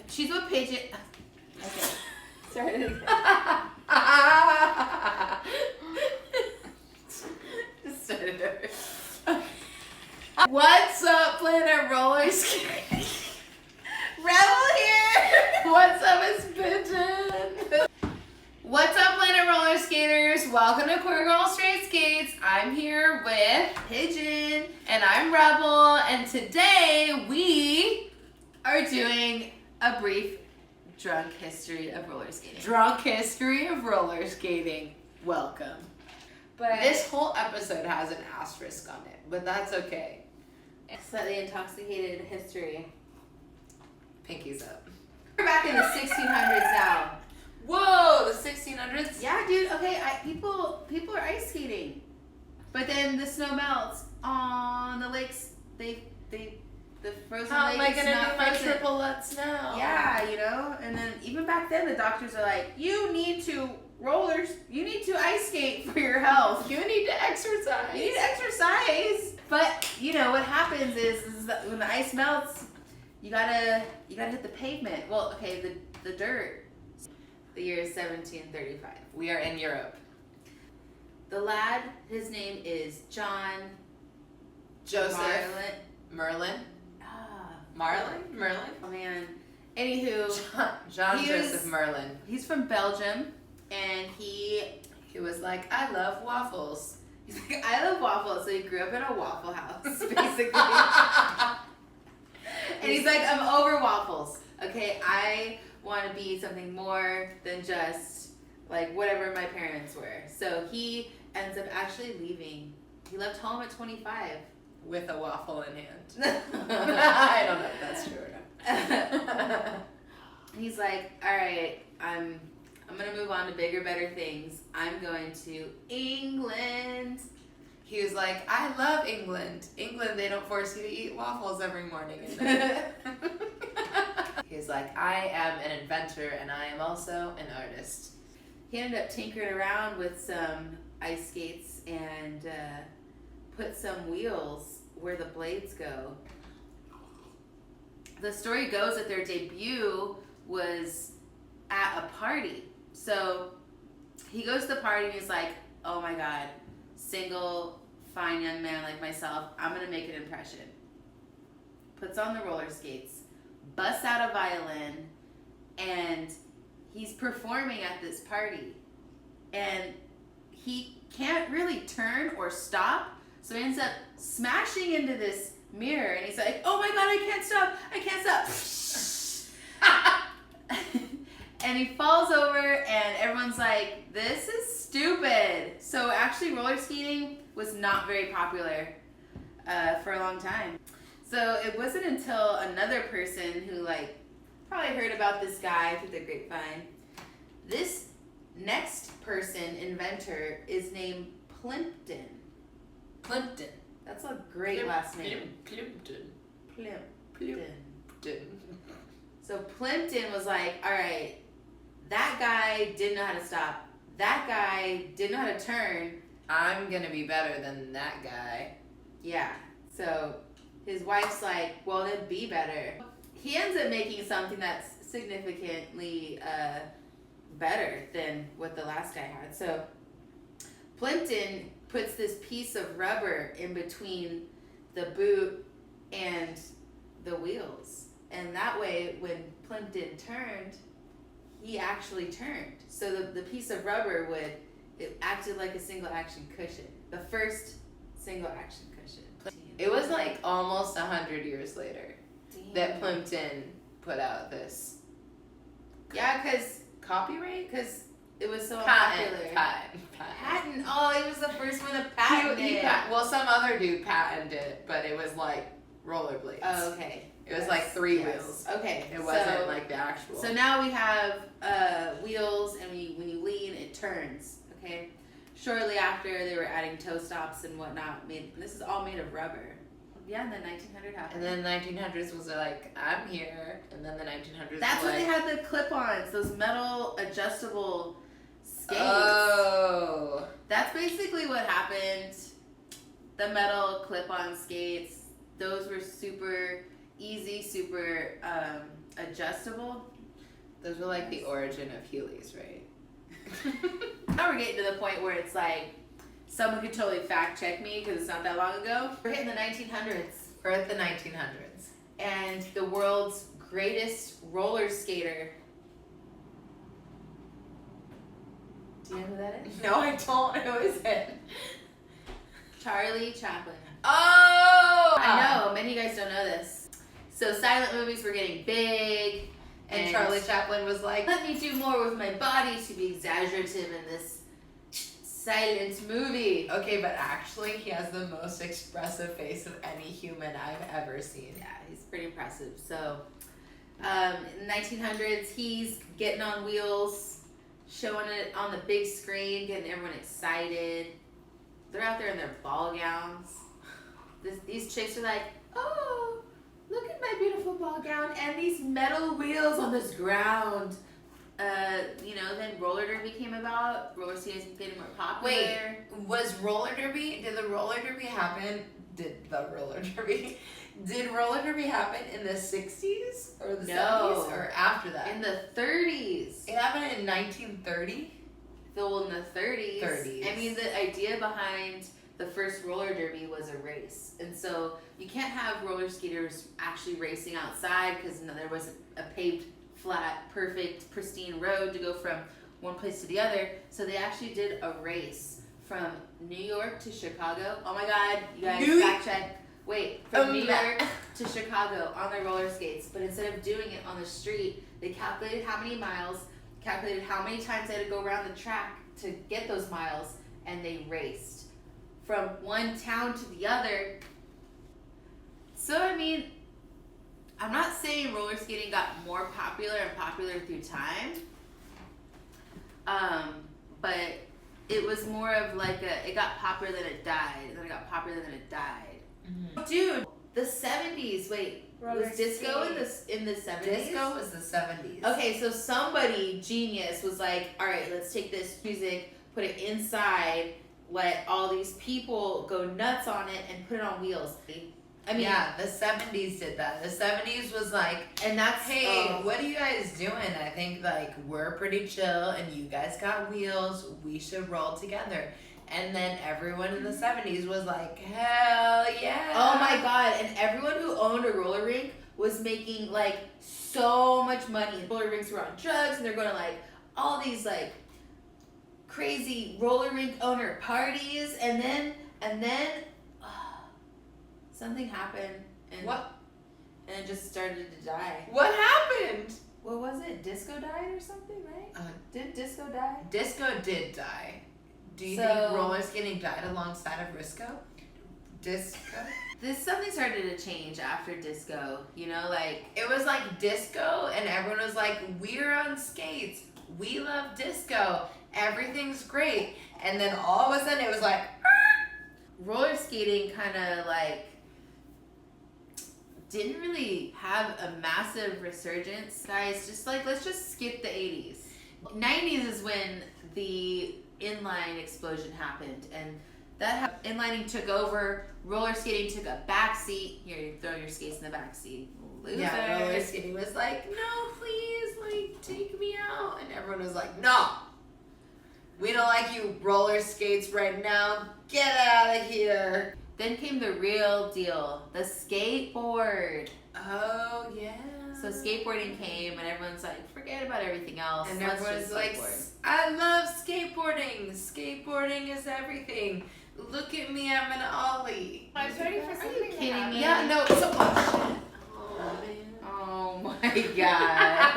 She's with Pigeon. Okay. Sorry. Just started over. What's up, Planet Roller Skating? Rebel here. What's up, Miss Pigeon? What's up, Planet Roller Skaters? Welcome to Queer Girl Straight Skates. I'm here with Pigeon, and I'm Rebel, and today we are doing a brief drunk history of roller skating. Drunk history of roller skating. Welcome. But this whole episode has an asterisk on it, but that's okay. Slightly intoxicated history. Pinkies up. We're back in the 1600s now. Whoa, the 1600s? Yeah, dude. Okay, people are ice skating, but then the snow melts on the lakes. The frozen How lake am I is gonna not do my frozen. triple Lutz now? Yeah, you know. And then even back then, the doctors are like, you need to ice skate for your health. You need to exercise. You need to exercise. But you know what happens is that when the ice melts, you gotta hit the pavement. Well, okay, the dirt. The year is 1735. We are in Europe. The lad, his name is John Joseph. Merlin. Merlin? Oh man. Anywho, John Joseph Merlin. He's from Belgium, and he was like, I love waffles. He's like, I love waffles. So he grew up in a waffle house, basically. And he's like, I'm over waffles. Okay, I want to be something more than just like whatever my parents were. So he ends up actually leaving. He left home at 25 with a waffle in hand. I don't know if that's true or not. He's like, all right, I'm gonna move on to bigger, better things. I'm going to England. He was like, I love England. England, they don't force you to eat waffles every morning. He's like, I am an inventor and I am also an artist. He ended up tinkering around with some ice skates and put some wheels where the blades go. The story goes that their debut was at a party. So he goes to the party and he's like, oh my God, single, fine young man like myself, I'm gonna make an impression. Puts on the roller skates, busts out a violin, and he's performing at this party. And he can't really turn or stop, so he ends up smashing into this mirror, and he's like, oh my God, I can't stop. And he falls over, and everyone's like, this is stupid. So actually, roller skating was not very popular for a long time. So it wasn't until another person who like probably heard about this guy through the grapevine. This next person, inventor, is named Plimpton. Plimpton. That's a great last name. Plimpton. Plimpton. So Plimpton was like, all right, that guy didn't know how to stop. That guy didn't know how to turn. I'm gonna be better than that guy. Yeah. So his wife's like, well, then be better. He ends up making something that's significantly better than what the last guy had. So Plimpton puts this piece of rubber in between the boot and the wheels. And that way, when Plimpton turned, he actually turned. So the piece of rubber it acted like a single action cushion. The first single action cushion. It was like almost 100 years later. Damn. That Plimpton put out this. Yeah, because Copyright? it was so Patent. popular. Patent. Oh, he was the first one to patent it. Well, some other dude patented it, but it was like rollerblades. Oh, okay. It was like three wheels. Okay. It wasn't like the actual. So now we have wheels, and when you lean, it turns. Okay. Shortly after, they were adding toe stops and whatnot. This is all made of rubber. Yeah, and then 1900 happened. And then 1900s was like, I'm here. And then the 1900s That's was when they like, had the clip-ons, those metal adjustable skates. oh. That's basically what happened. The metal clip-on skates, those were super easy, super adjustable. Those were like the origin of Heelys, right? Now we're getting to the point where it's like someone could totally fact check me because it's not that long ago. We're hitting the 1900s. We're at the 1900s. And the world's greatest roller skater. Do you know who that is? No, I don't. Who is it? Charlie Chaplin. Oh! I know, many of you guys don't know this. So silent movies were getting big. And Charlie Chaplin was like, let me do more with my body to be exaggerative in this silent movie. Okay, but actually he has the most expressive face of any human I've ever seen. Yeah, he's pretty impressive. So in the 1900s, he's getting on wheels, showing it on the big screen, getting everyone excited. They're out there in their ball gowns. These chicks are like, oh, look at my beautiful ball gown and these metal wheels on this ground. You know, then roller derby came about. Roller skating is getting more popular. Wait, was roller derby? Did the roller derby happen? Did roller derby happen in the 60s or the 70s or after that? In the 30s. It happened in 1930. Well, in the 30s. 30s. I mean, the idea behind the first roller derby was a race, and so you can't have roller skaters actually racing outside because there wasn't a paved, flat, perfect, pristine road to go from one place to the other. So they actually did a race from New York to Chicago. Oh my God, you guys, fact check. Wait, from New York to Chicago on their roller skates, but instead of doing it on the street, they calculated how many miles, calculated how many times they had to go around the track to get those miles, and they raced from one town to the other. So, I mean, I'm not saying roller skating got more popular and popular through time, but it was more of like it got popular then it died, and then it got popular then it died. Mm-hmm. Dude, the 70s, wait, was disco in the 70s? Disco was the 70s. Okay, so somebody genius was like, all right, let's take this music, put it inside, let all these people go nuts on it, and put it on wheels. I mean, yeah, the 70s did that. The 70s was like, and that's hey, what are you guys doing? I think like we're pretty chill and you guys got wheels. We should roll together. And then everyone in the 70s was like, hell yeah. Oh my God. And everyone who owned a roller rink was making like so much money. Roller rinks were on drugs, and they're going to like all these like crazy roller rink owner parties. And then something happened, and and it just started to die. What happened? What was it? Disco died or something, right? Did disco die? Disco did die. Do you think roller skating died alongside of Risco? Disco? Something started to change after disco, you know, like it was like disco, and everyone was like, we're on skates, we love disco, everything's great. And then all of a sudden it was like roller skating kind of like didn't really have a massive resurgence. Guys, just like, let's just skip the 80s. 90s is when the inline explosion happened, and that inlining took over. Roller skating took a backseat. Here, you throw your skates in the backseat. Loser. Yeah, roller skating was like, no, please, like, take me out. And everyone was like, no, we don't like you roller skates right now. Get out of here. Then came the real deal, the skateboard. Oh, yeah. So skateboarding came, and everyone's like, forget about everything else. And everyone's like, I love skateboarding. Skateboarding is everything. Look at me, I'm an ollie. I was ready for something to kidding happen. me? Yeah, no, so much. Oh my God.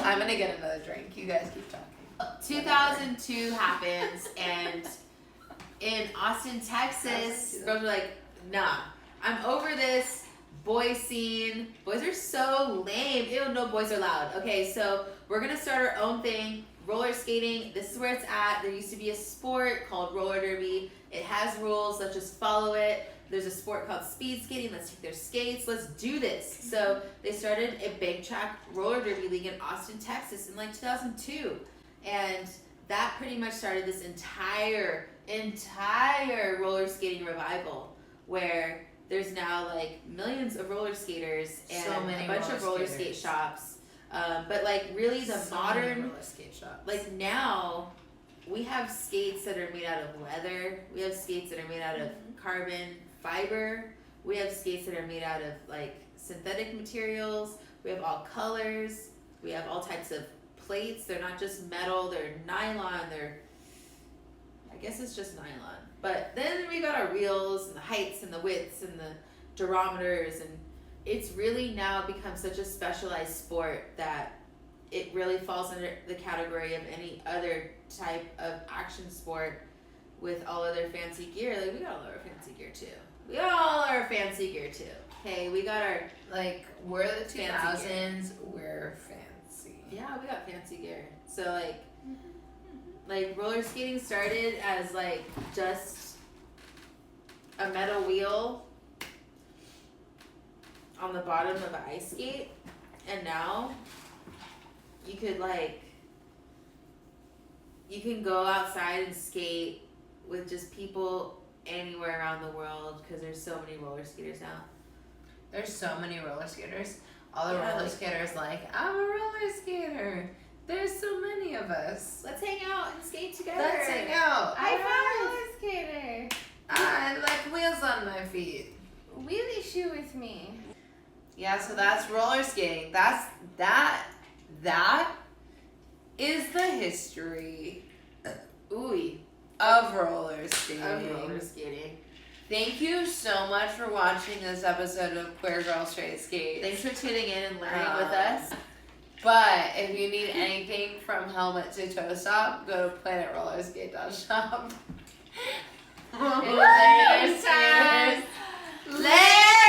I'm gonna get another drink. You guys keep talking. 2002 happens, and in Austin, Texas, girls are like, nah, I'm over this boy scene. Boys are so lame. Ew, no, boys are loud. Okay, so we're gonna start our own thing. Roller skating, this is where it's at. There used to be a sport called roller derby. It has rules, let's just follow it. There's a sport called speed skating, let's take their skates, let's do this. So they started a big track roller derby league in Austin, Texas in like 2002. And that pretty much started this entire roller skating revival, where there's now like millions of roller skaters and So many a bunch roller of roller skaters. skate shops. But like really the So many modern, roller skate shops. like now we have skates that are made out of leather. We have skates that are made out of carbon fiber. We have skates that are made out of like synthetic materials. We have all colors. We have all types of plates. They're not just metal, they're nylon, I guess it's just nylon. But then we got our reels and the heights and the widths and the durometers, and it's really now become such a specialized sport that it really falls under the category of any other type of action sport with all other fancy gear. Like we got all our fancy gear too. We got all our fancy gear too. Okay, we got our like we're the Fancy 2000s. We're fancy. yeah, we got fancy gear. So like roller skating started as like just a metal wheel on the bottom of an ice skate, and now you could you can go outside and skate with just people anywhere around the world because there's so many roller skaters now. There's so many roller skaters. All the Yeah, roller like- skaters like, I'm a roller skater. There's so many of us. Let's hang out and skate together. Let's hang out. I'm a High roller skater. five. I like wheels on my feet. Wheelie shoe with me. Yeah, so that's roller skating. That is the history Ooh, of roller skating. of roller skating. Thank you so much for watching this episode of Queer Girl Straight Skates. Thanks for tuning in and learning with us. But if you need anything from helmet to toe stop, go to planetrollerskate.shop. Later, skaters. Later!